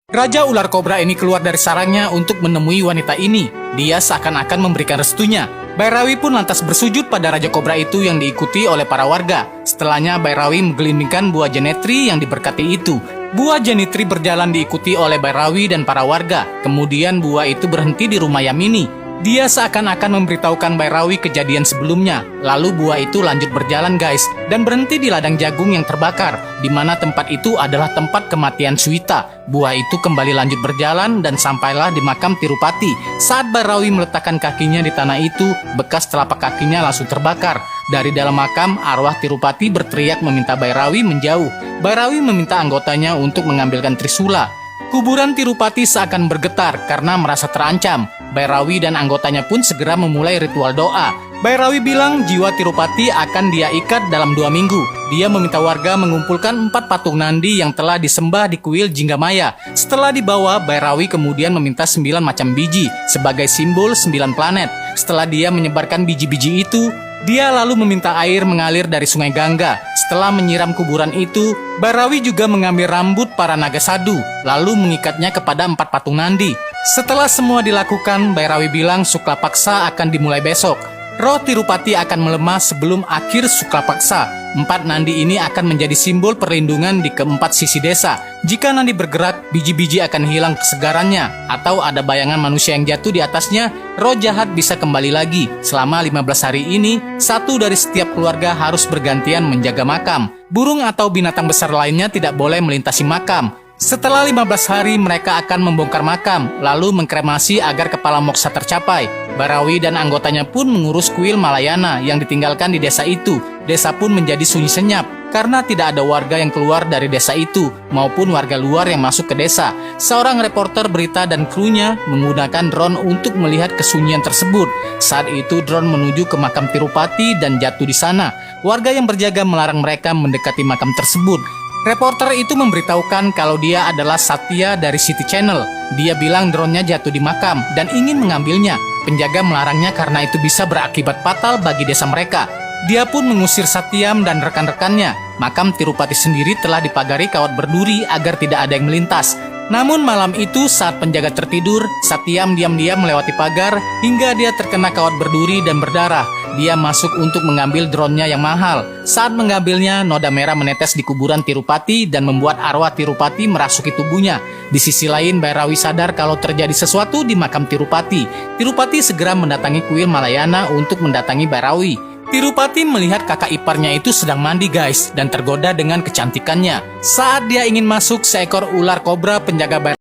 Raja ular kobra ini keluar dari sarangnya untuk menemui wanita ini. Dia seakan-akan memberikan restunya. Bairawi pun lantas bersujud pada Raja Kobra itu yang diikuti oleh para warga. Setelahnya Bairawi menggelindingkan buah jenetri yang diberkati itu. Buah jenitri berjalan diikuti oleh Bairawi dan para warga. Kemudian buah itu berhenti di rumah Yamini. Dia seakan-akan memberitahukan Bairawi kejadian sebelumnya. Lalu buah itu lanjut berjalan guys, dan berhenti di ladang jagung yang terbakar, di mana tempat itu adalah tempat kematian Suita. Buah itu kembali lanjut berjalan dan sampailah di makam Tirupati. Saat Bairawi meletakkan kakinya di tanah itu, bekas telapak kakinya langsung terbakar. Dari dalam makam, arwah Tirupati berteriak meminta Bairawi menjauh. Bairawi meminta anggotanya untuk mengambilkan trisula. Kuburan Tirupati seakan bergetar karena merasa terancam. Bairawi dan anggotanya pun segera memulai ritual doa. Bairawi bilang jiwa Tirupati akan dia ikat dalam 2 minggu. Dia meminta warga mengumpulkan 4 patung Nandi yang telah disembah di kuil Jinggamaya. Setelah dibawa, Bairawi kemudian meminta 9 macam biji sebagai simbol 9 planet. Setelah dia menyebarkan biji-biji itu, dia lalu meminta air mengalir dari sungai Gangga. Setelah menyiram kuburan itu, Bairawi juga mengambil rambut para naga sadu, lalu mengikatnya kepada 4 patung Nandi. Setelah semua dilakukan, Bairawi bilang Suklapaksa akan dimulai besok. Roh Tirupati akan melemah sebelum akhir Suklapaksa. 4 Nandi ini akan menjadi simbol perlindungan di keempat sisi desa. Jika Nandi bergerak, biji-biji akan hilang kesegarannya, atau ada bayangan manusia yang jatuh di atasnya, roh jahat bisa kembali lagi. Selama 15 hari ini, 1 dari setiap keluarga harus bergantian menjaga makam. Burung atau binatang besar lainnya tidak boleh melintasi makam. Setelah 15 hari, mereka akan membongkar makam, lalu mengkremasi agar kepala moksa tercapai. Bairawi dan anggotanya pun mengurus kuil Malayana yang ditinggalkan di desa itu. Desa pun menjadi sunyi senyap, karena tidak ada warga yang keluar dari desa itu, maupun warga luar yang masuk ke desa. Seorang reporter berita dan krunya menggunakan drone untuk melihat kesunyian tersebut. Saat itu drone menuju ke makam Tirupati dan jatuh di sana. Warga yang berjaga melarang mereka mendekati makam tersebut. Reporter itu memberitahukan kalau dia adalah Satya dari City Channel. Dia bilang drone-nya jatuh di makam dan ingin mengambilnya. Penjaga melarangnya karena itu bisa berakibat fatal bagi desa mereka. Dia pun mengusir Satyam dan rekan-rekannya. Makam Tirupati sendiri telah dipagari kawat berduri agar tidak ada yang melintas. Namun malam itu saat penjaga tertidur, Satyam diam-diam melewati pagar hingga dia terkena kawat berduri dan berdarah. Dia masuk untuk mengambil drone-nya yang mahal. Saat mengambilnya, noda merah menetes di kuburan Tirupati dan membuat arwah Tirupati merasuki tubuhnya. Di sisi lain, Bairawi sadar kalau terjadi sesuatu di makam Tirupati. Tirupati segera mendatangi kuil Malayana untuk mendatangi Bairawi. Tirupati melihat kakak iparnya itu sedang mandi guys, dan tergoda dengan kecantikannya. Saat dia ingin masuk, seekor ular kobra penjaga Bairawi